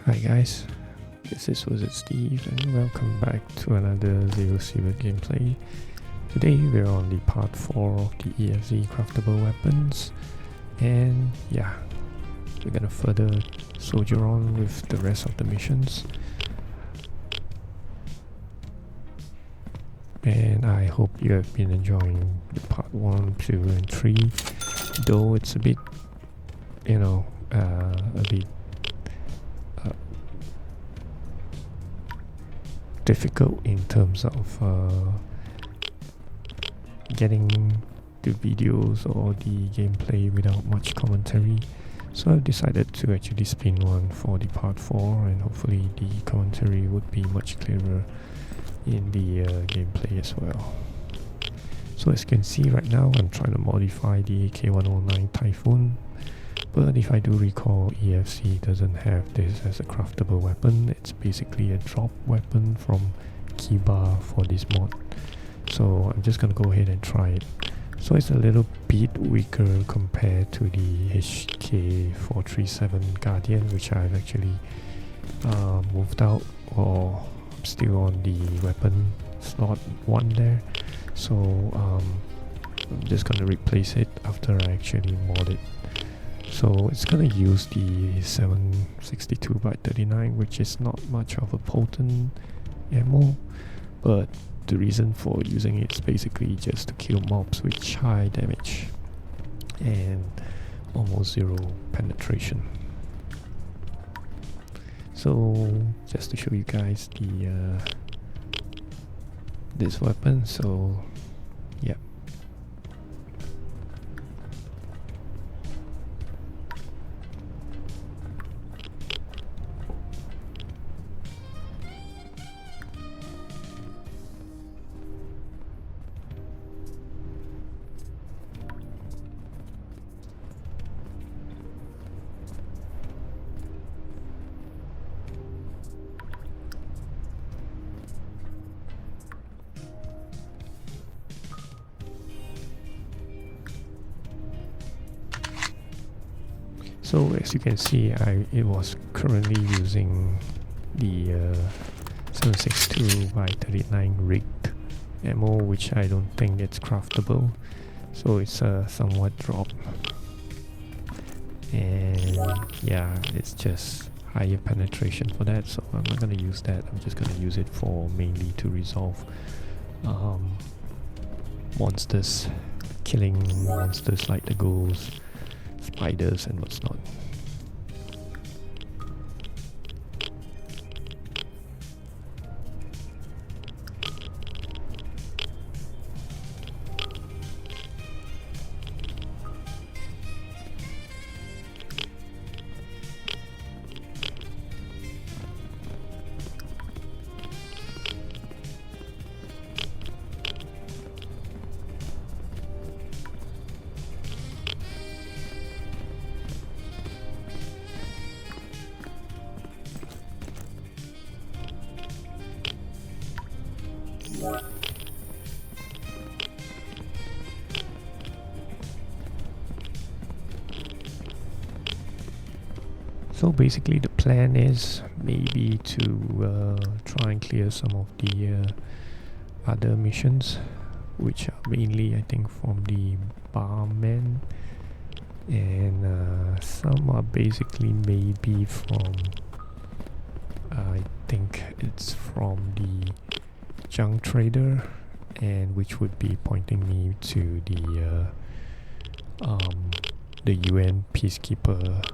Hi guys, this is Wizard Steve and welcome back to another Zero Sievert gameplay. Today we're on the part 4 of the EFZ craftable weapons, and yeah, we're gonna further soldier on with the rest of the missions. And I hope you have been enjoying the part 1, 2 and 3, though it's a bit, a bit difficult in terms of getting the videos or the gameplay without much commentary, so I've decided to actually spin one for the part 4, and hopefully the commentary would be much clearer in the gameplay as well. So as you can see right now, I'm trying to modify the AK109 Typhoon, but if I do recall, EFZ doesn't have this as a craftable weapon. It's basically a drop weapon from Kiba for this mod. So I'm just gonna go ahead and try it. So it's a little bit weaker compared to the HK437 Guardian, which I've actually moved out, or I'm still on the weapon slot 1 there. So I'm just gonna replace it after I actually mod it. So it's gonna use the 762x39, which is not much of a potent ammo, but the reason for using it is basically just to kill mobs with high damage and almost zero penetration. So just to show you guys the this weapon, so yeah. So as you can see, it was currently using the 762x39 rigged ammo, which I don't think it's craftable, so it's somewhat drop. And yeah, it's just higher penetration for that, so I'm not gonna use that. I'm just gonna use it for mainly to resolve monsters, killing monsters like the ghouls, spiders and what's not. So basically the plan is maybe to try and clear some of the other missions, which are mainly I think from the barman, and some are basically maybe from I think it's from the junk trader, and which would be pointing me to the UN peacekeeper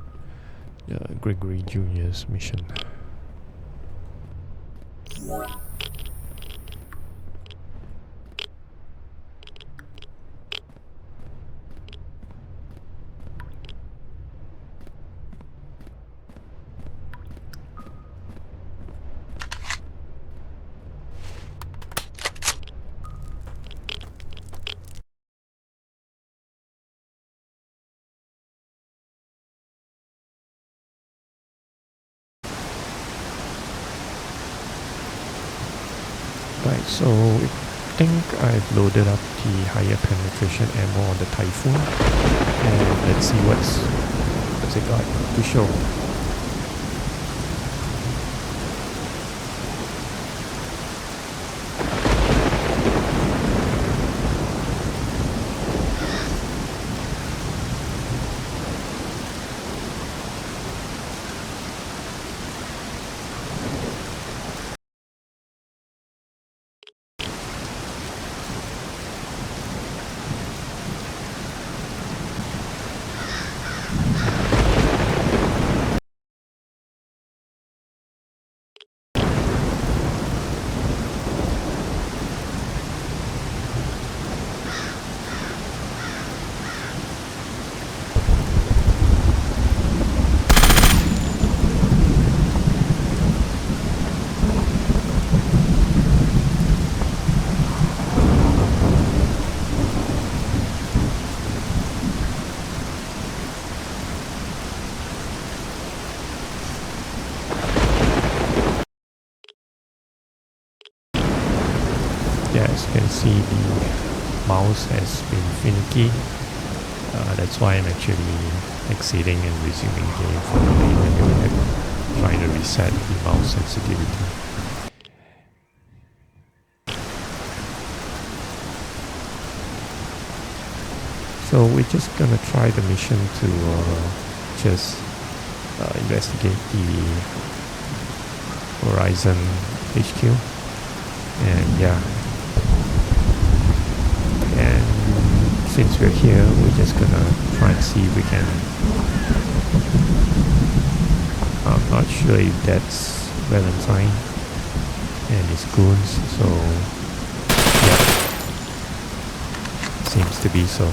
Gregory Jr.'s mission. Right, so I think I've loaded up the higher penetration ammo on the Typhoon, and let's see what's it got to show. mouse has been finicky. That's why I'm actually exceeding and resuming game for the main menu and trying to reset the mouse sensitivity. So we're just gonna try the mission to just investigate the Horizon HQ, and yeah, and since we're here, we're just gonna try and see if we can. I'm not sure if that's Valentine and his goons, so yeah, seems to be so.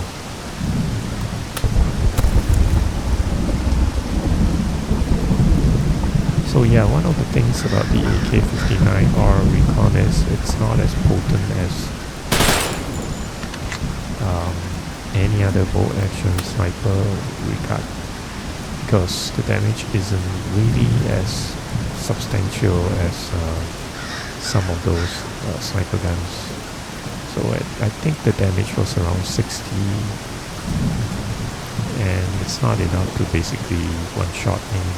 So yeah, one of the things about the AK-59R Recon is it's not as potent as any other bolt action sniper because the damage isn't really as substantial as some of those sniper guns. So I think the damage was around 60, and it's not enough to basically one-shot any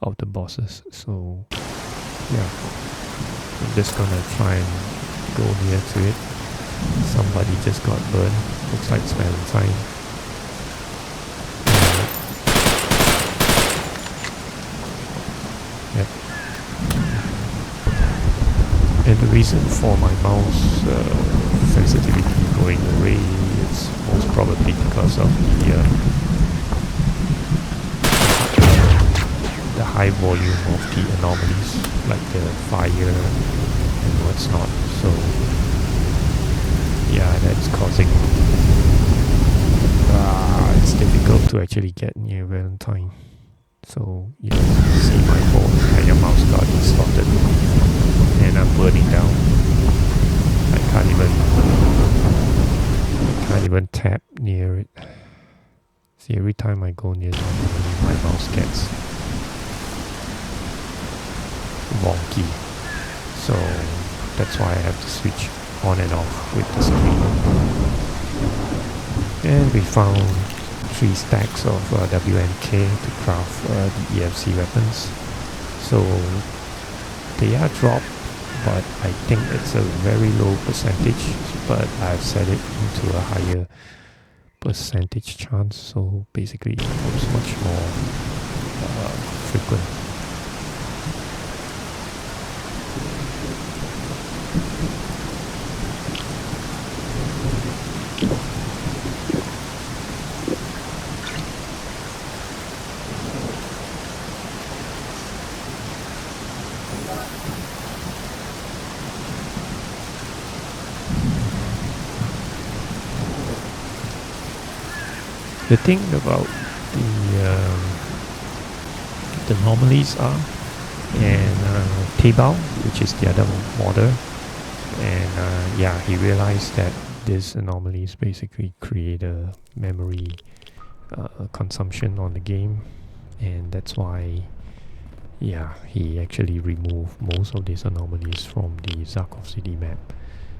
of the bosses. So yeah, I'm just gonna try and go near to it. Somebody just got burned. Looks like it's Valentine. Yep. And the reason for my mouse sensitivity going away is most probably because of the high volume of the anomalies, like the fire and what's not. So yeah, that's causing it's difficult to actually get near Valentine. So you can see my entire mouse got distorted and I'm burning down. I can't even tap near it. See, every time I go near it, my mouse gets wonky. So that's why I have to switch on and off with the screen. And we found 3 stacks of WNK to craft the EFZ weapons. So they are dropped, but I think it's a very low percentage, but I've set it into a higher percentage chance, so basically it becomes much more frequent. The thing about the anomalies are, and Tebao, which is the other modder, and yeah, he realized that these anomalies basically create a memory consumption on the game, and that's why, yeah, he actually removed most of these anomalies from the Zarkov City map.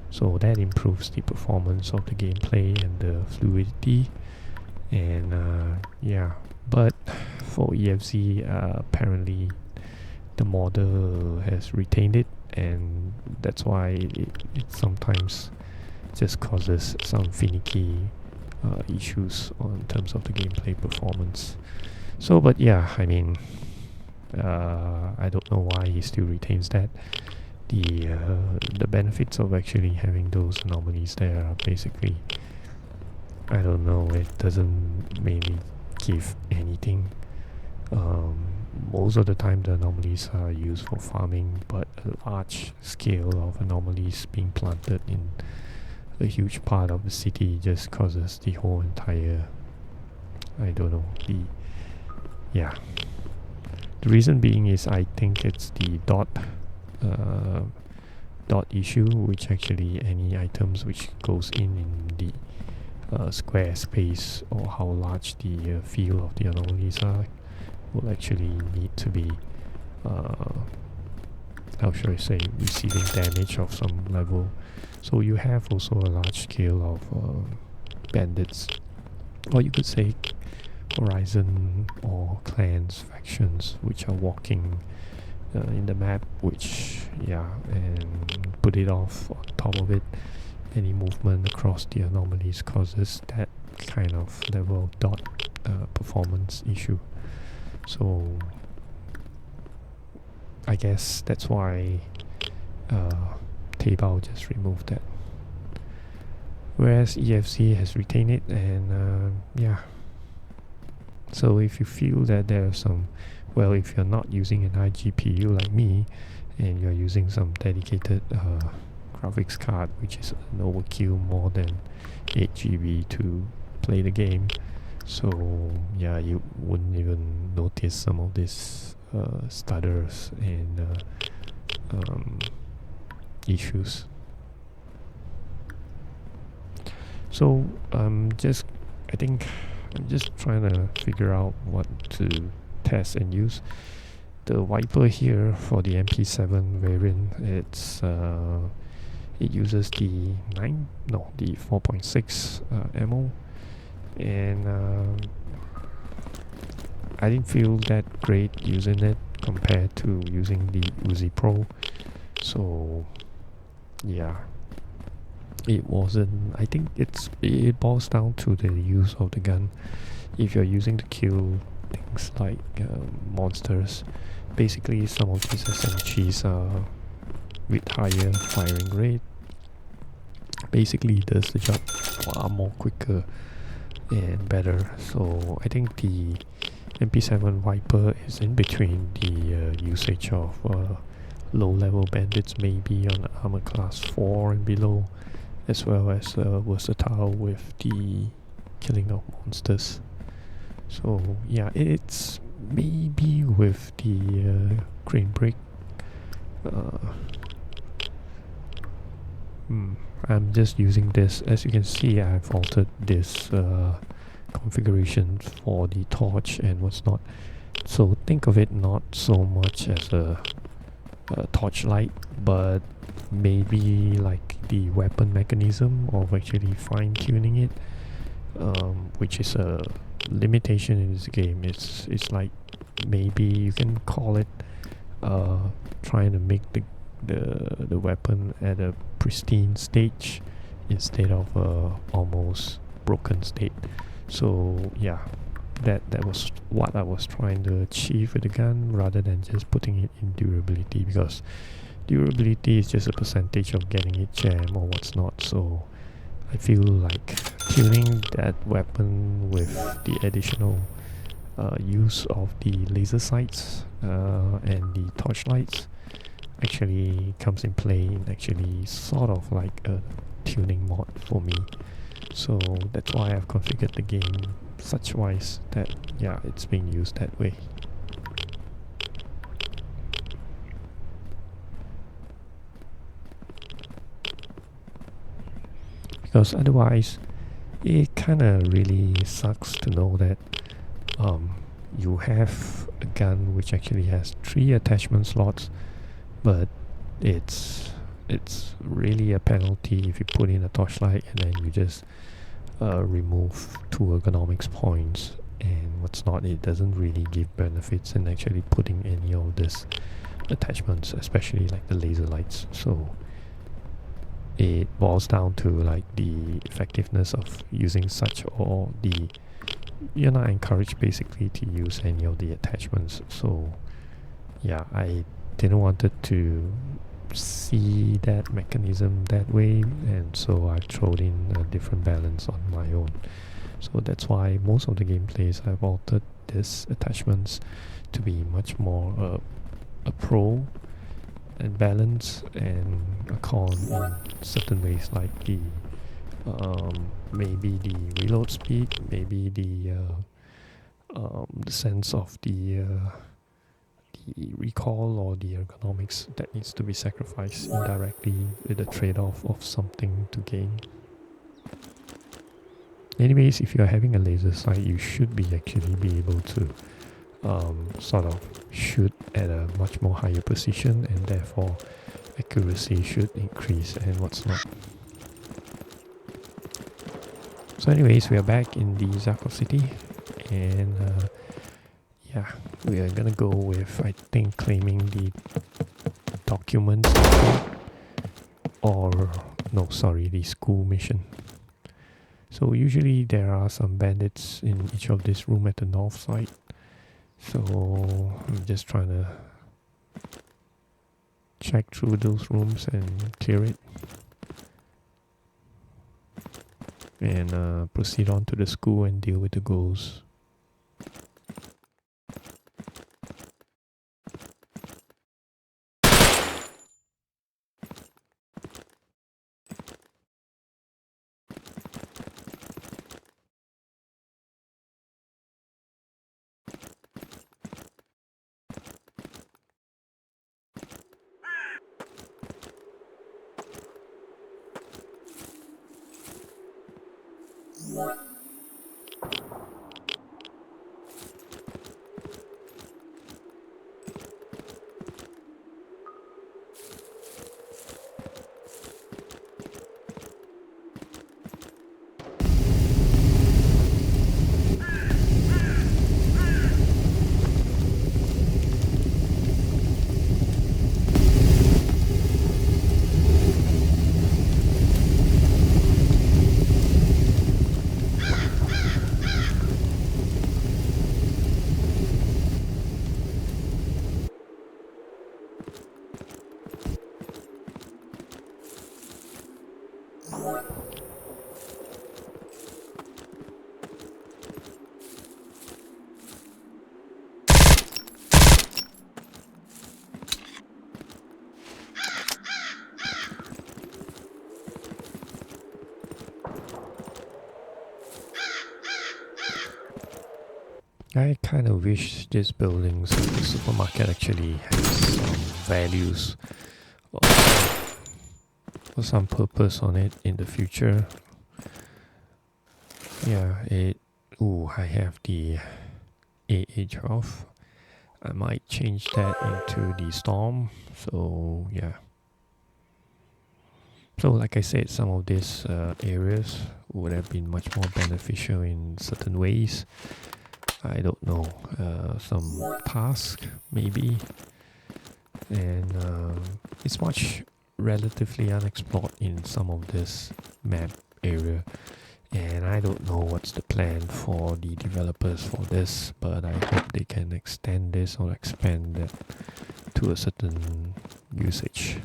So that improves the performance of the gameplay and the fluidity. And yeah, but for EFZ, apparently the modder has retained it, and that's why it sometimes just causes some finicky issues in terms of the gameplay performance. So, but yeah, I mean, I don't know why he still retains that. The benefits of actually having those anomalies there are basically, I don't know, it doesn't mainly give anything. Most of the time the anomalies are used for farming, but a large scale of anomalies being planted in a huge part of the city just causes the whole entire, I don't know, yeah. The reason being is I think it's the dot issue, which actually any items which goes in the square space, or how large the field of the anomalies are, will actually need to be how should I say, receiving damage of some level. So you have also a large scale of bandits, or you could say horizon or clans, factions, which are walking in the map, which, yeah, and put it off on top of it. Any movement across the anomalies causes that kind of level dot performance issue. So I guess that's why Taobao just removed that, whereas EFZ has retained it. And yeah, so if you feel that there are some, well, if you're not using an iGPU like me and you're using some dedicated graphics card, which is an overkill more than 8 GB to play the game, so yeah, you wouldn't even notice some of these stutters and issues. So I think I'm just trying to figure out what to test and use. The wiper here for the MP7 variant, it uses the 4.6 ammo, and I didn't feel that great using it compared to using the Uzi Pro. So yeah, it wasn't. I think it boils down to the use of the gun. If you're using to kill things like monsters, basically some of these SMGs are with higher firing rate, basically does the job far more quicker and better. So I think the MP7 Viper is in between the usage of low-level bandits, maybe on armor class 4 and below, as well as versatile with the killing of monsters. So yeah, it's maybe with the crane brake. I'm just using this. As you can see, I've altered this configuration for the torch and what's not. So think of it not so much as a torchlight, but maybe like the weapon mechanism of actually fine-tuning it, which is a limitation in this game. It's like, maybe you can call it trying to make the weapon at a pristine stage instead of almost broken state. So yeah, that was what I was trying to achieve with the gun, rather than just putting it in durability, because durability is just a percentage of getting it jam or what's not. So I feel like tuning that weapon with the additional use of the laser sights and the torchlights actually comes in play in actually sort of like a tuning mod for me. So that's why I've configured the game such wise that, yeah, it's being used that way. Because otherwise it kinda really sucks to know that you have a gun which actually has 3 attachment slots, but it's really a penalty if you put in a torchlight and then you just remove 2 ergonomics points and what's not. It doesn't really give benefits in actually putting any of these attachments, especially like the laser lights. So it boils down to like the effectiveness of using such, or you're not encouraged basically to use any of the attachments. So yeah, I didn't want it to see that mechanism that way, and so I thrown in a different balance on my own. So that's why most of the gameplays I've altered these attachments to be much more a pro and balance and a con in certain ways, like the maybe the reload speed, maybe the sense of the recall or the ergonomics that needs to be sacrificed indirectly with the trade-off of something to gain. Anyways, if you're having a laser sight, you should be actually be able to sort of shoot at a much more higher precision, and therefore accuracy should increase and what's not. So anyways, we are back in the Zarkov city, and yeah, we are gonna go with, I think, claiming the documents, or no, sorry, the school mission. So usually there are some bandits in each of this room at the north side, so I'm just trying to check through those rooms and clear it, and proceed on to the school and deal with the ghosts. I kind of wish this building, so the supermarket, actually has some values or some purpose on it in the future. Yeah, I have the AA12. I might change that into the Storm, so yeah. So like I said, some of these areas would have been much more beneficial in certain ways. I don't know, some task maybe, and it's much relatively unexplored in some of this map area, and I don't know what's the plan for the developers for this, but I hope they can extend this or expand that to a certain usage.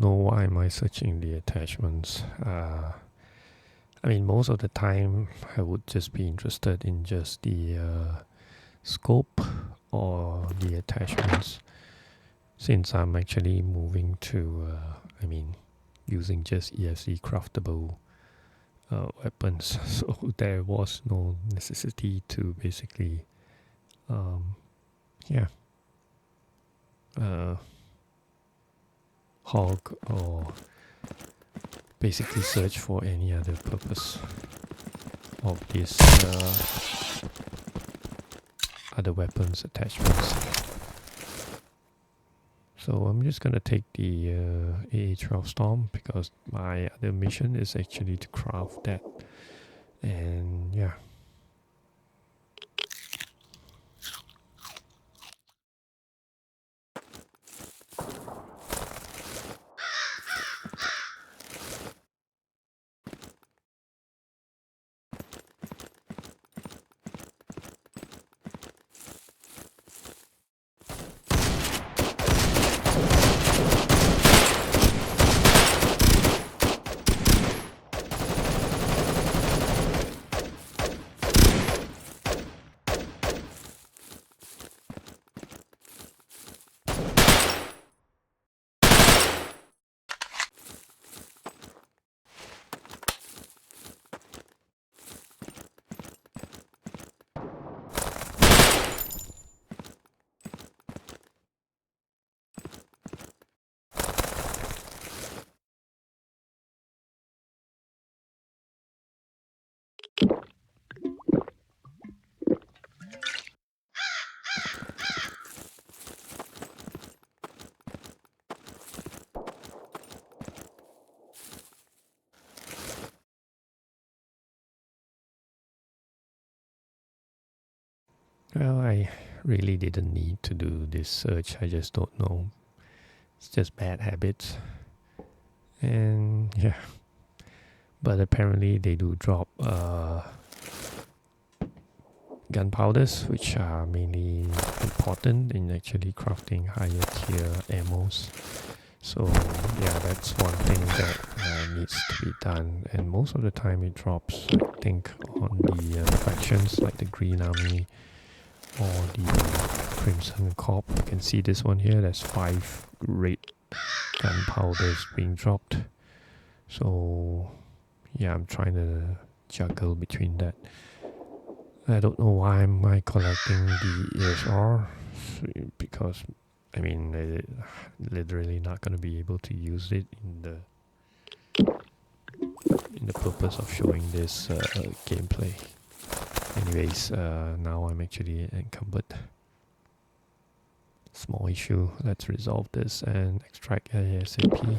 know why am I searching the attachments. I mean, most of the time I would just be interested in just the scope or the attachments, since I'm actually moving to, using just EFZ craftable weapons. So there was no necessity to basically, hog or basically search for any other purpose of this other weapons attachments. So I'm just gonna take the AA12 Storm, because my other mission is actually to craft that. And yeah. Well, I really didn't need to do this search. I just don't know. It's just bad habits. And yeah. But apparently they do drop gunpowders, which are mainly important in actually crafting higher tier ammos. So yeah, that's one thing that needs to be done. And most of the time it drops, I think, on the factions like the Green Army or the Crimson Corp. You can see this one here, there's 5 red gunpowders being dropped. So yeah, I'm trying to juggle between that. I don't know why am I collecting the ESR, because I mean, literally not going to be able to use it in the purpose of showing this gameplay. Anyways, now I'm actually encumbered. Small issue. Let's resolve this and extract ASAP.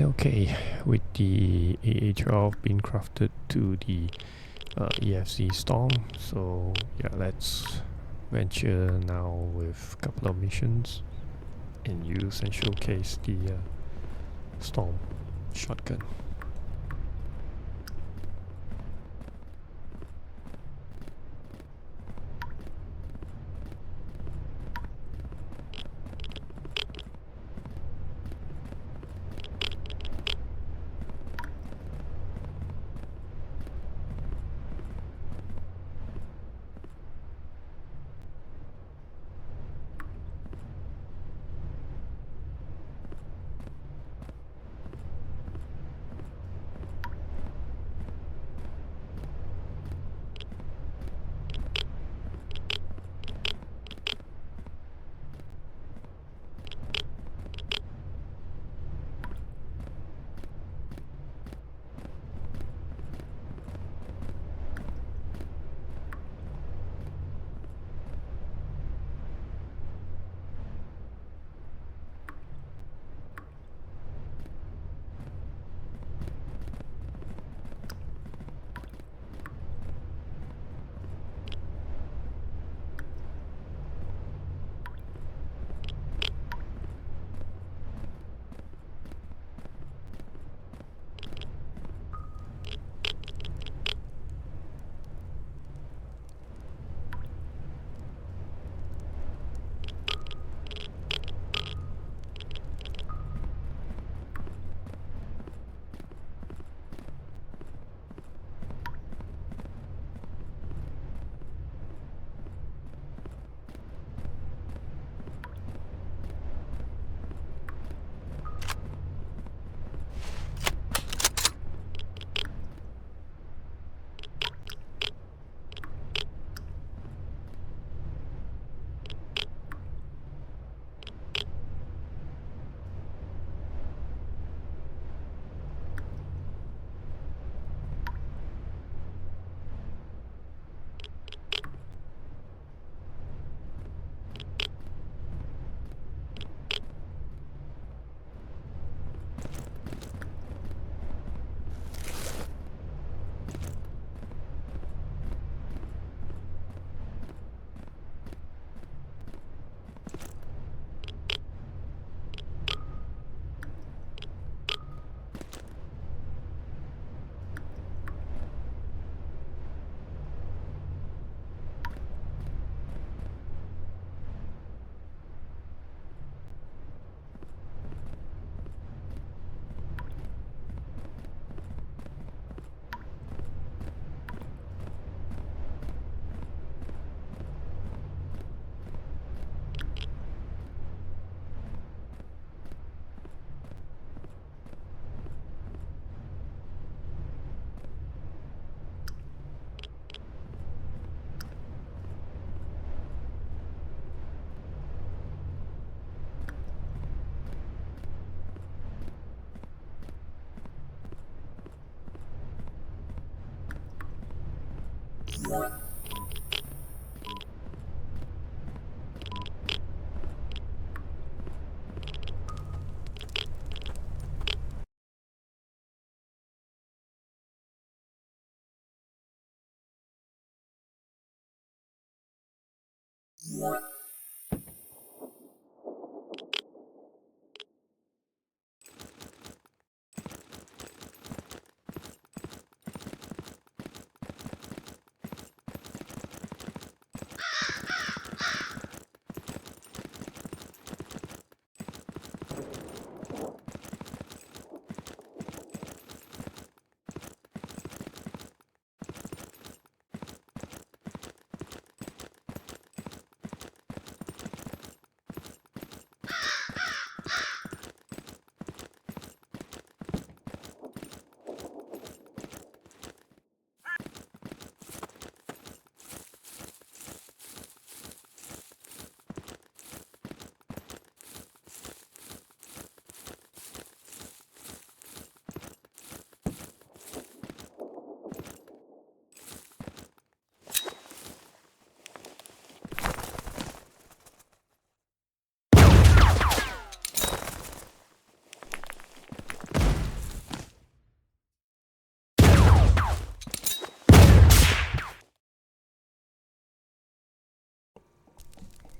Okay, with the AA12 being crafted to the EFZ Storm, so yeah, let's venture now with a couple of missions and use and showcase the Storm shotgun.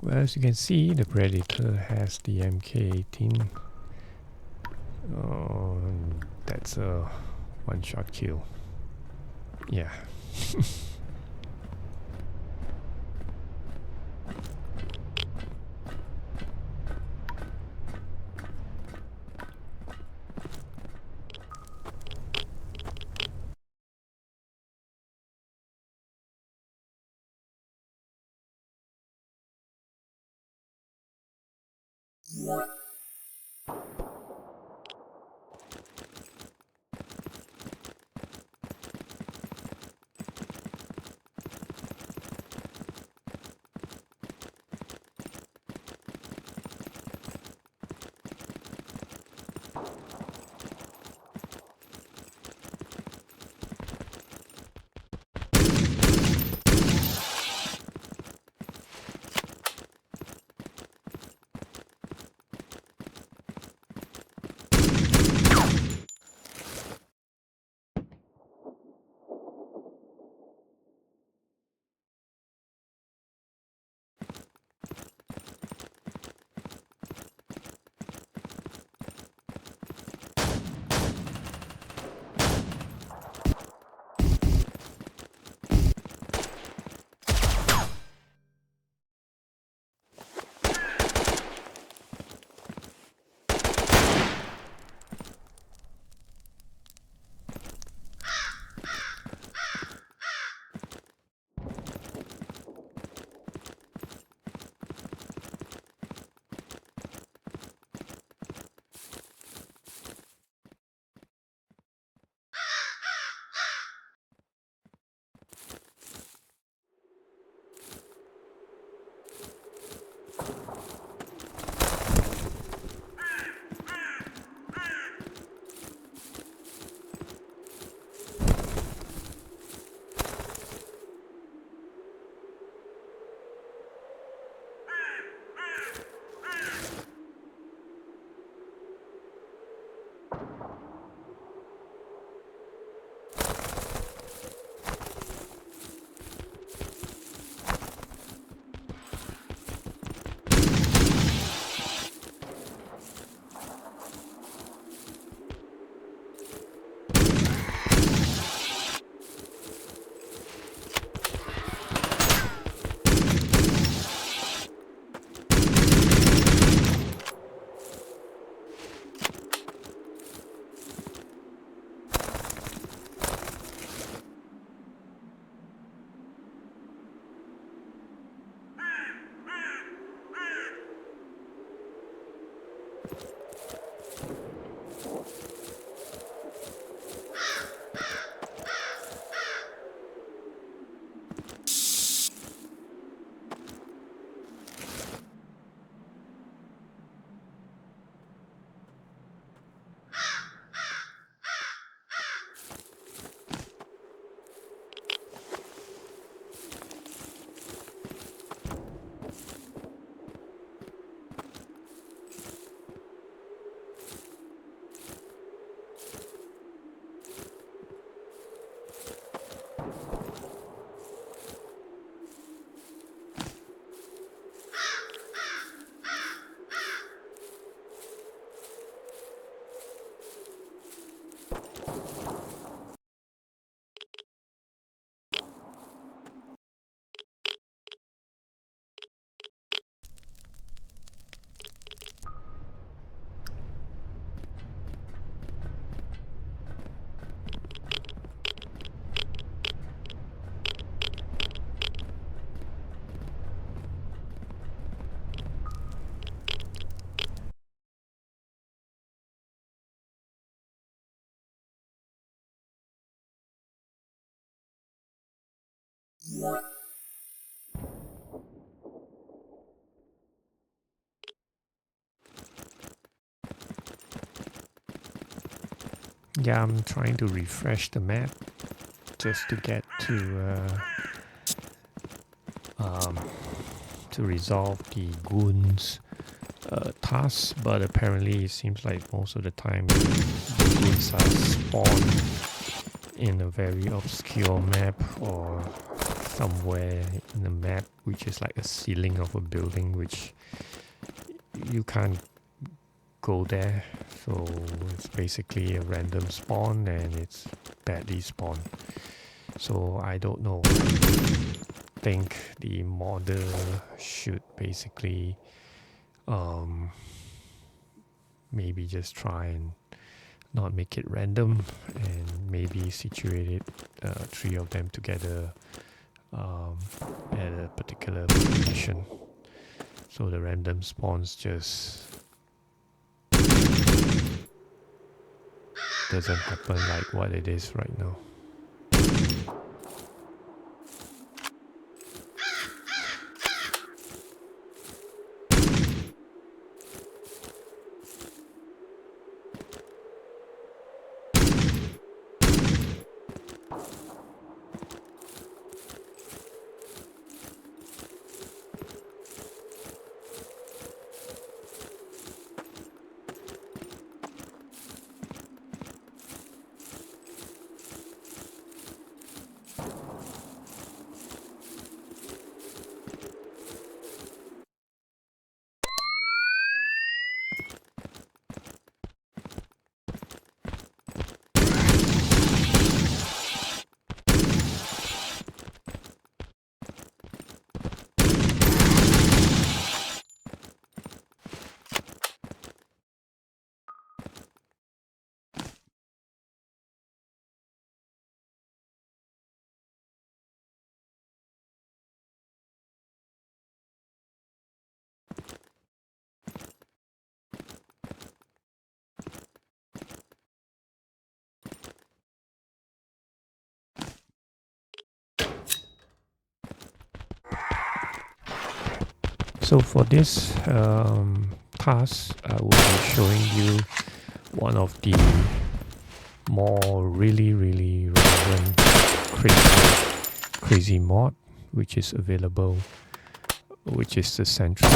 Well, as you can see, the Predator has the MK18. That's a one-shot kill. Yeah. Yeah, I'm trying to refresh the map just to get to resolve the goons tasks, but apparently it seems like most of the time the goons are spawned in a very obscure map or somewhere in a map, which is like a ceiling of a building, which you can't go there. So it's basically a random spawn, and it's badly spawned. So I don't know. I think the modder should basically maybe just try and not make it random, and maybe situate it 3 of them together at a particular position, so the random spawns just doesn't happen like what it is right now. So for this task, I will be showing you one of the more really relevant crazy mod which is available, which is the Sentries.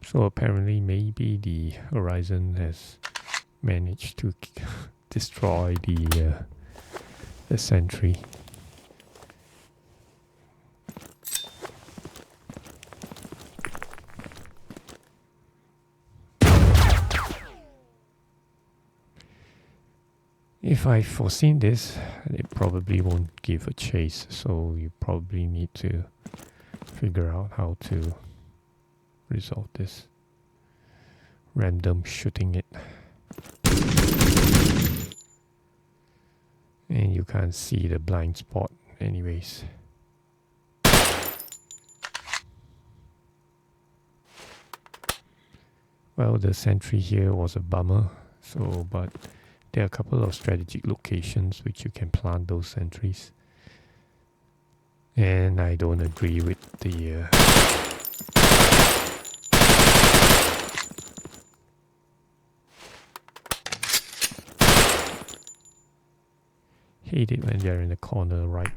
So apparently maybe the Horizon has managed to destroy the Sentry. If I foreseen this, it probably won't give a chase, so you probably need to figure out how to resolve this. Random shooting it. And you can't see the blind spot anyways. Well, the sentry here was a bummer, so but there are a couple of strategic locations which you can plant those sentries. And I don't agree with the hate it when they're in the corner right.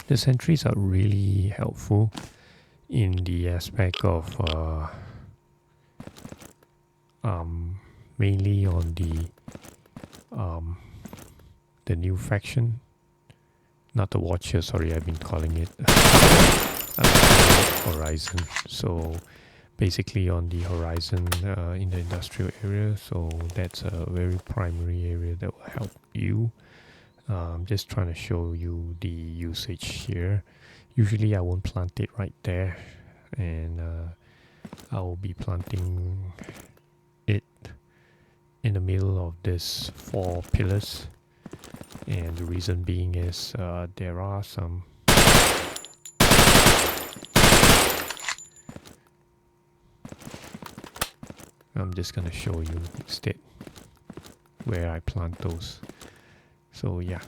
The sentries are really helpful in the aspect of mainly on the new faction, not the Watcher, sorry, I've been calling it Horizon. So basically on the Horizon in the industrial area, so that's a very primary area that will help you. I'm just trying to show you the usage here. Usually I won't plant it right there, and I will be planting it in the middle of this 4 pillars, and the reason being is there are some I'm just gonna show you instead where I plant those. So yeah.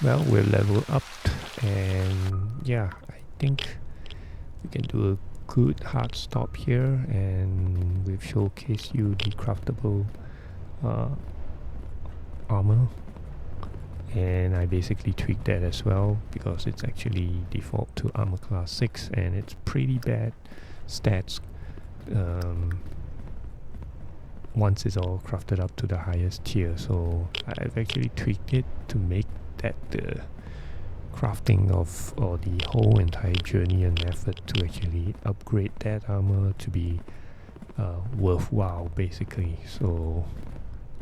Well, we're level up, and yeah, I think we can do a good hard stop here, and we've showcased you the craftable uh, armor, and I basically tweaked that as well because it's actually default to armor class 6 and it's pretty bad stats once it's all crafted up to the highest tier. So I've actually tweaked it to make that the crafting of, or the whole entire journey and effort to actually upgrade that armor to be worthwhile, basically. So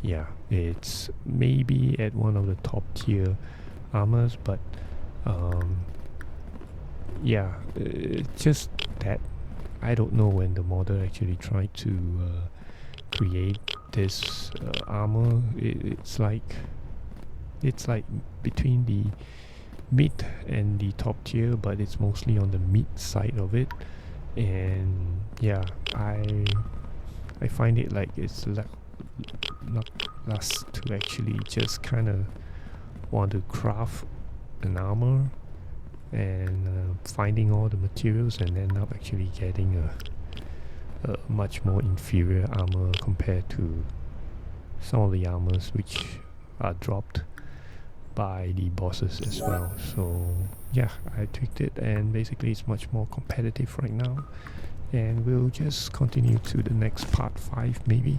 yeah, it's maybe at one of the top tier armors, but yeah, just that I don't know when the modder actually tried to create this armor. It's like between the mid and the top tier, but it's mostly on the mid side of it. And yeah, I find it like it's not us to actually just kind of want to craft an armor and finding all the materials and end up actually getting a much more inferior armor compared to some of the armors which are dropped by the bosses as well. So yeah, I tweaked it and basically it's much more competitive right now, and we'll just continue to the next part 5 maybe,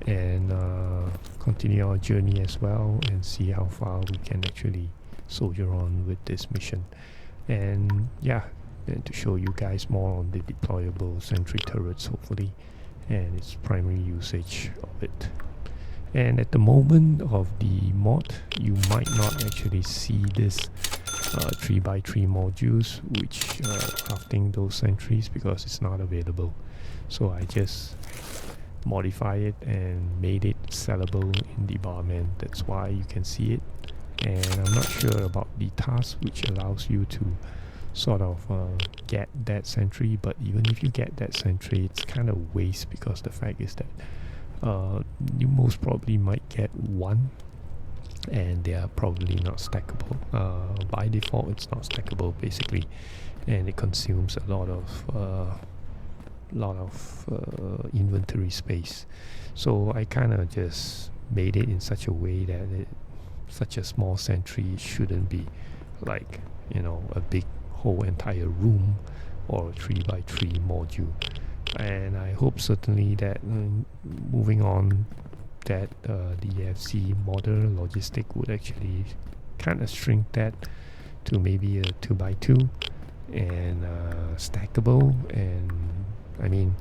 and continue our journey as well and see how far we can actually soldier on with this mission. And yeah, and to show you guys more on the deployable sentry turrets hopefully and its primary usage of it. And at the moment of the mod, you might not actually see this 3x3 modules which crafting those sentries because it's not available. So I just modify it and made it sellable in the barman. That's why you can see it. And I'm not sure about the task which allows you to sort of get that sentry, but even if you get that sentry, it's kind of waste because the fact is that you most probably might get one and they are probably not stackable. By default it's not stackable basically, and it consumes a lot of inventory space. So I kind of just made it in such a way that such a small sentry shouldn't be like, you know, a big whole entire room or a 3x3 module. And I hope certainly that moving on that the EFZ modder logistic would actually kind of shrink that to maybe a 2x2 and stackable. And I mean,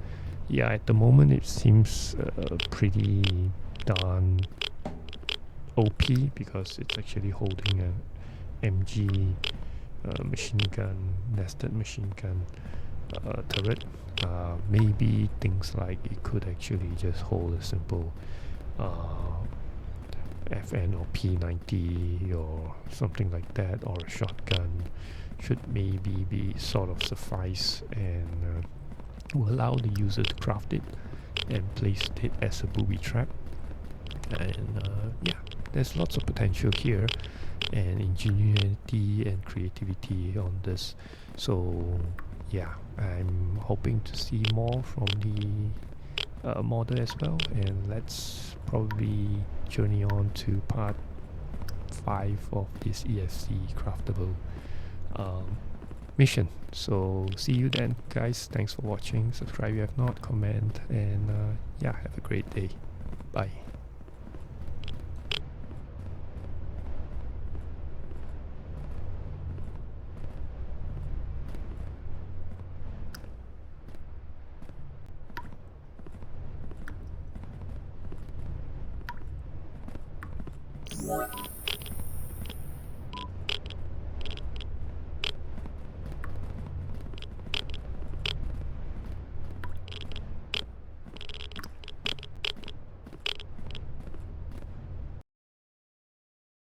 yeah, at the moment it seems pretty darn OP because it's actually holding a MG machine gun, nested machine gun turret. Maybe things like it could actually just hold a simple FN or P90 or something like that, or a shotgun should maybe be sort of suffice and will allow the user to craft it and place it as a booby trap. And yeah, there's lots of potential here and ingenuity and creativity on this. So yeah, I'm hoping to see more from the modder as well, and let's probably journey on to part 5 of this EFZ craftable mission. So see you then guys, thanks for watching, subscribe if you have not, comment, and yeah, have a great day, bye. What?